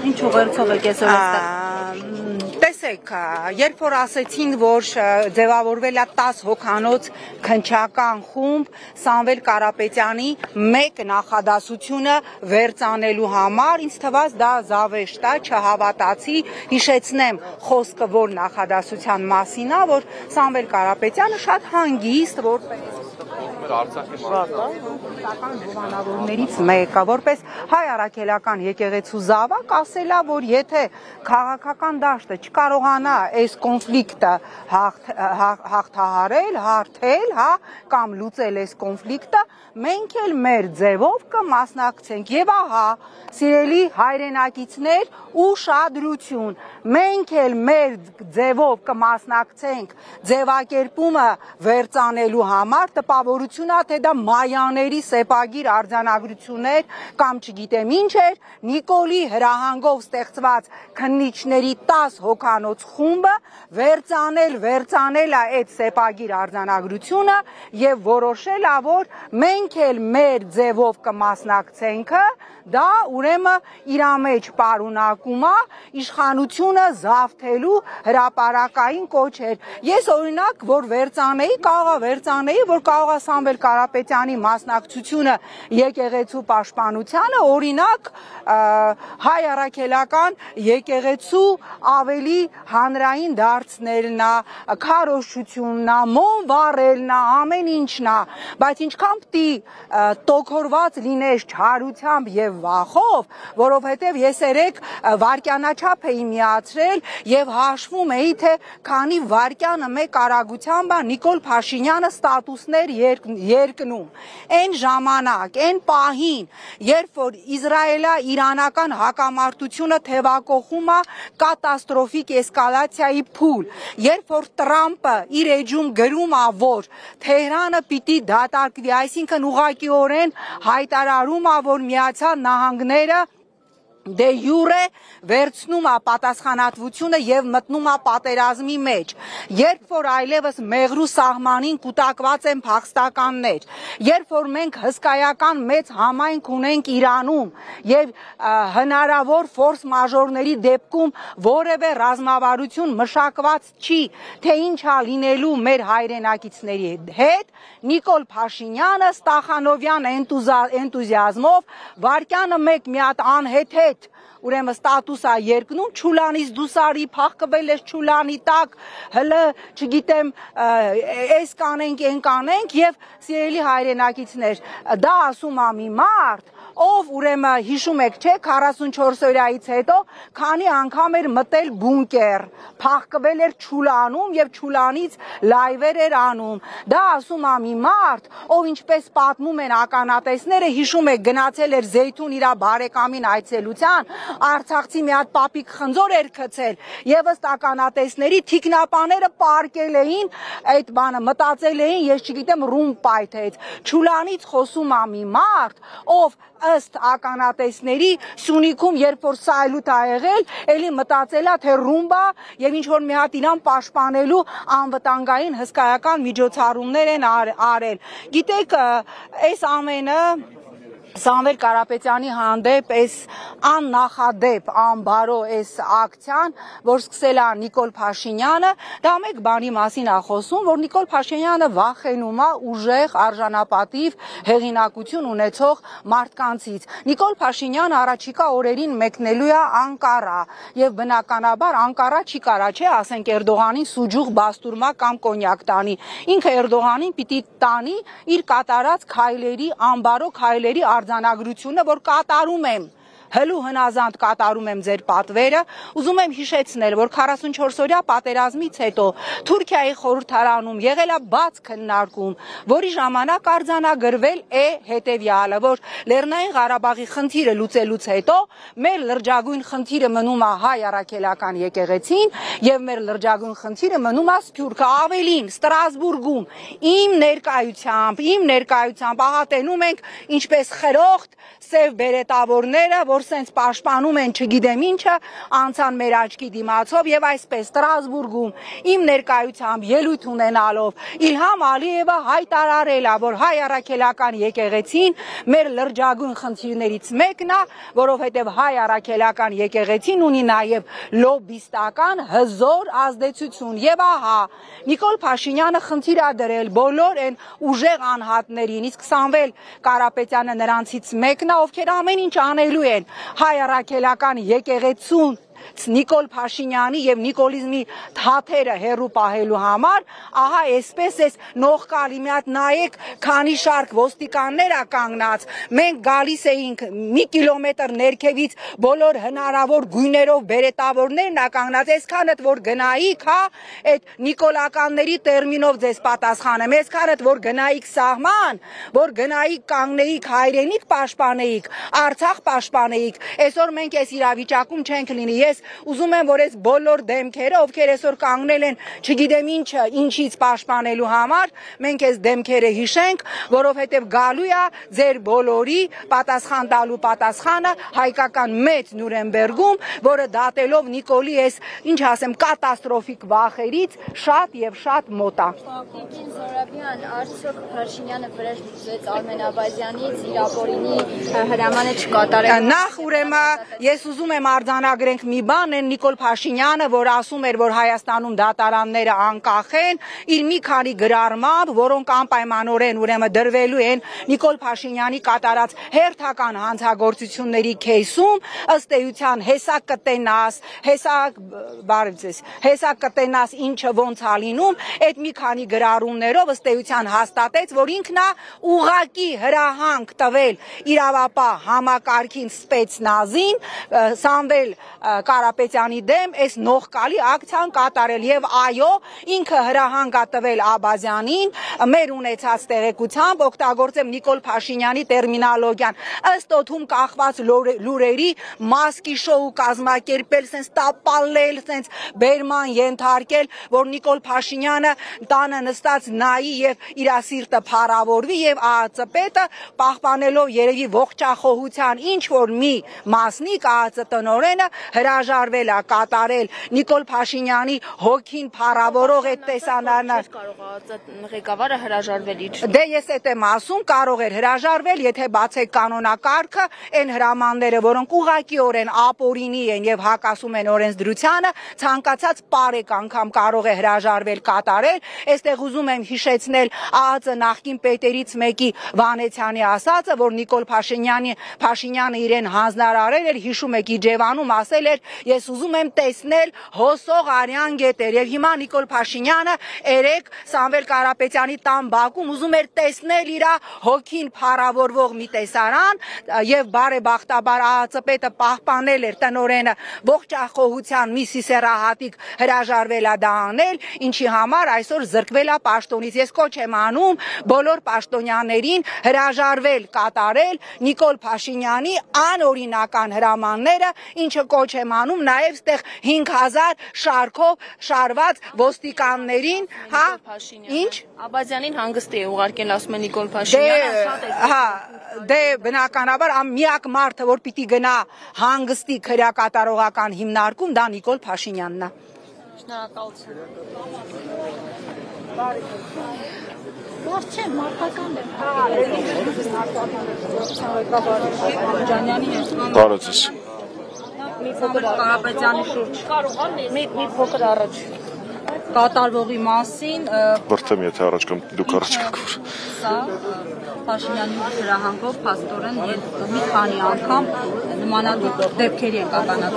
Ինչ ուղերձով եք այսօր այստեղ։ Տեսեք, երբ որ ասեցին, որ ձևավորվել է 10 հոգանոց քննչական խումբ Սամվել Կարապետյանի մեկ նախադասությունը վերծանելու համար, ինձ թվաց դա զավեշտ է, չհավատացի, հիշեցնեմ խոսքը որ նախադասության մասին է, որ Սամվել Կարապետյանը շատ հանգիստ որպես հովանավորներից մեկը, որպես հայ առաքելական եկեղեցու զավակ ասել է, որ եթե քաղաքական դաշտը չկարողանա այս կոնֆլիկտը հաղթահարել, հարթել, կամ լուծել այս կոնֆլիկտը, մենք էլ մեր ձևով կմասնակցենք եւ ահա, սիրելի հայրենակիցներ, ուշադրություն, մենք էլ մեր ձևով կմասնակցենք ձևակերպումը վերծանելու համար, տպավորություն է, թե դա մայաների սեպագիր արձանագրություններ կամ չգիտեմ ինչ էր, Նիկոլի հրահանգով ստեղծված քննիչների 10 հոգանոց խումբը վերծանել է այդ սեպագիր արձանագրությունը եւ որոշել է, որ մենք էլ մեր ձևով կմասնակցենք, դա ուրեմն իր մեջ պարունակում է իշխանությունը զավթելու հրապարակային կոչեր։ Ես օրինակ, որ վերծանեի, որ կարող է Սամվել Կարապետյանի մասնակցությունը եկեղեցու պաշտպանությանը, օրինակ հայ առաքելական եկեղեցու ավելի հանրային դարձնելն է, քարոզչությունն է, մոմ վառելն է, ամեն ինչն է, բայց ինչքան պիտի տոկորված լինես չարությամբ եւ վախով, որովհետեւ ես երեք վարքյանաչափ էի միացրել եւ հաշվում էի, թե քանի վարքյանը մեկ արագությամբ է Նիկոլ Փաշինյանը ստատուսներ երկնում։ Այն ժամանակ, այն պահին, երբ որ Իսրայելա-իրանական հակամարտությունը թևակողում է կատաստրոֆիկ էսկալացիայի փուլ, երբ որ Տրամպը իր էջում գրում է, որ Թեհրանը պիտի դատարկվի, այսինքն ուղղակիորեն հայտարարում է, որ Միացյալ Նահանգները դե յուրե վերցնում է պատասխանատվությունը եւ մտնում է պատերազմի մեջ, երբ որ այլևս մեղրու սահմանին կուտակված են փախստականներ, երբ որ մենք հսկայական մեծ համայնք ունենք Իրանում եւ հնարավոր ֆորս մաժորների դեպքում որևէ ռազմավարություն մշակված չի, թե ինչա լինելու մեր հայրենակիցների հետ, Նիկոլ Փաշինյանը Ստախանովյան էնտուզիազմով վարքյանը մեկ մի հատ անհեթեթ ուրեմն ստատուս է երկնում, Չուլանից դուսարի, փախկվել ես Չուլանի տակ, հլը, չգիտեմ, այս կանենք, այն կանենք եւ սիրելի հայրենակիցներ, դա ասում է մի մարդ, ով ուրեմն հիշում եք, չէ, 44 օրյայից հետո քանի անգամ էր մտել բունկեր, փախկվել էր Չուլանում եւ Չուլանից լայվեր էր անում։ Դա ասում է մի մարդ, ով ինչպես պատմում են ականատեսները, հիշում եք, գնացել էր Զեյթուն իր բարեկամին այցելության, Արցախցի մի հատ պապիկ խնձոր էր գցել եւ ըստ ականատեսների թիկնապաները պարկել էին այդ բանը, մտածել էին, ես չգիտեմ, ռումբ պայթեց։ Չուլանից խոսում է մի մարդ, ով ըստ ականատեսների Սյունիքում երբ որ սայլուտ ա եղել, էլի մտածել է, թե ռումբա եւ ինչ որ մի հատ իրան պաշտպանելու անվտանգային հսկայական միջոցառումներ են արել։ Գիտեք, այս ամենը Սամվել Կարապետյանի հանդեպ այս աննախադեպ, անբարո այս ակցիան, որ սկսել է Նիկոլ Փաշինյանը, դա մեկ բանի մասին է խոսում, որ Նիկոլ Փաշինյանը վախենում է ուժեղ, արժանապատիվ հեղինակություն ունեցող մարդկանցից։ Նիկոլ Փաշինյանը առաջիկա օրերին մեկնելու է Անկարա եւ բնականաբար Անկարա չի կարա, չէ, ասենք Էրդողանին սուջուղ բաստուրմա կամ կոնյակ տանի։ Ինքը Էրդողանին պիտի տանի իր կատարած քայլերի, անբարո քայլերի արձանագրությունը, որ կատարում եմ, հլու հնազանդ կատարում եմ ձեր պատվերը, ուզում եմ հիշեցնել, որ 44-օրյա պատերազմից հետո Թուրքիայի խորհրդարանում եղել է բաց քննարկում, որի ժամանակ արձանագրվել է հետևյալը, որ Լեռնային Ղարաբաղի խնդիրը լուծելուց հետո մեր լրջագույն խնդիրը մնում է հայ առաքելական եկեղեցին եւ մեր լրջագույն խնդիրը մնում է Սփյուռքը, ավելին Ստրասբուրգում իմ ներկայությամբ ահա տենում ենք ինչպես խրոխտ սև բերետավորները, որ սենց պաշտպանում են, չգիտեմ ինչը, անցան մեր աչքի դիմացով եւ այսպես Ստրասբուրգում իմ ներկայությամբ ելույթ ունենալով Իլհամ Ալիևը հայտարարել է, որ հայ առաքելական եկեղեցին մեր լրջագույն խնդիրներից մեկն է, որովհետեւ հայ առաքելական եկեղեցին ունի նաեւ լոբիստական հզոր ազդեցություն եւ ահա Նիկոլ Փաշինյանը խնդիր է դրել բոլոր այն ուժեղ անհատներին, իսկ Սամվել Կարապետյանը նրանցից մեկն է, ովքեր ամեն ինչ անելու են հայ առաքելական եկեղեցուն Նիկոլ Փաշինյանի եւ նիկոլիզմի թաթերը հերու պահելու համար, ահա այսպես էս նողկալի մի հատ նայեք, քանի շարք ոստիկաններ ա կանգնած, մենք գալիս էինք մի կիլոմետր ներքևից բոլոր հնարավոր գույներով բերետավորներն ա կանգնած, այսքանդ որ գնայիք, հա, այդ նիկոլականների տերմինով ձեզ պատասխանեմ, այսքանդ որ գնայիք սահման, որ գնայիք կանգնեիք հայրենիք պաշտպանեիք, Արցախ պաշտպանեիք, այսօր մենք այս իրավիճակում չենք լինի, ես ուզում եմ, որ այս բոլոր դեմքերը, ովքեր այսօր կանգնել են, չգիտեմ ինչը, ինչից պաշտպանելու համար, մենք այս դեմքերը հիշենք, որովհետև գալու է ձեր բոլորի պատասխան տալու պատասխանը հայկական մեծ Նյուրնբերգում, որը դատելով Նիկոլի այս, ինչ ասեմ, կատաստրոֆիկ վախերից շատ եւ շատ մոտ է։ Տիկին Զորաբյան, արդյոք Փաշինյանը վրեժ Արմեն Աբազյանից իր ապօրինի հրամանը չկատարել։ Նախ ուրեմն ես ուզում եմ արձանագրենք մի բան, են Նիկոլ Փաշինյանը, որ ասում էր, որ Հայաստանում դատարանները անկախ են, իր մի քանի գրառմամբ, որոնք անպայմանորեն ուրեմն դրվելու են Նիկոլ Փաշինյանի կատարած հերթական հանցագործությունների քեյսում, ըստ էության հեսա կտենաս ինչը ոնց ա լինում, այդ մի քանի գրառումներով ըստ էության հաստատեց, որ ինքն է ուղակի հրահանգ տվել իրավապահ համակարգին սպեցնազին Սամվել Կարապետյանի դեմ այս նողկալի ակցիան կատարել եւ այո ինքը հրահանգ ա տվել Աբազյանին մեր ունեցած տեղեկությամբ օգտագործեմ Նիկոլ Փաշինյանի տերմինոլոգիան ըստ օդում կախված լուրերի մասկի շոու կազմակերպել սենց տապալել սենց բերման ենթարկել որ Նիկոլ Փաշինյանը տանը նստած նայի եւ իր սիրտը փառավորվի եւ ԱԱԾ պետը պահպանելով երևի ողջախոհության ինչ որ մի մասնիկ ԱԱԾ տնօրենը հրաժարվել է կատարել Նիկոլ Փաշինյանի հոգին փառավորող այդ տեսանանը կարող ԱԱԾ ղեկավարը հրաժարվել իր դե ես էդ եմ ասում կարող էր հրաժարվել եթե բացեք կանոնակարգը այն հրամանները որոնք ուղղակիորեն ապօրինի են եւ հակասում են օրենսդրությանը ցանկացած բարեկ անգամ կարող է հրաժարվել կատարել այստեղ ուզում եմ հիշեցնել ԱԱԾ նախկին պետերից մեկի Վանեցյանի ասածը որ Նիկոլ Փաշինյանը իրեն հանձնարարել էր հիշում եք Իջևանում ասել էր ես ուզում եմ տեսնել հոսող արյան գետեր եւ հիմա Նիկոլ Փաշինյանը երեք Սամվել Կարապետյանի տան բակում ուզում էր տեսնել իր հոգին փառավորող մի տեսարան եւ բարեբախտաբար ԱԱԾ պետը պահպանել էր տնօրենը ողջախոհության մի սիսեռահատիկ հրաժարվել է դա անել ինչի համար այսօր զրկվել է պաշտոնից ես կոչ եմ անում բոլոր պաշտոնյաներին հրաժարվել կատարել Նիկոլ Փաշինյանի անօրինական հրամանները ինչը կոչ եմ անում նաեւ ստեղ 5000 շարքով շարված ոստիկաններին հա ինչ Աբազյանին հանգստի է ուղարկել ասում է Նիկոլ Փաշինյանը հա դե բնականաբար միակ մարդը որ պիտի գնա հանգստի քրեակատարողական հիմնարկում դա Նիկոլ Փաշինյանն է Շնորհակալություն Ոչ չէ, մարդական է։ Բարոյցես։ Մի փոքր Կարապետյանի շուրջ մի փոքր առաջ կատարվողի մասին Որտե՞մ եթե առաջ կամ դուք առաջ գաք որ Սա Փաշինյանի հրահանգով փաստորեն մի քանի անգամ նմանատիպ դեպքերի են կատարվել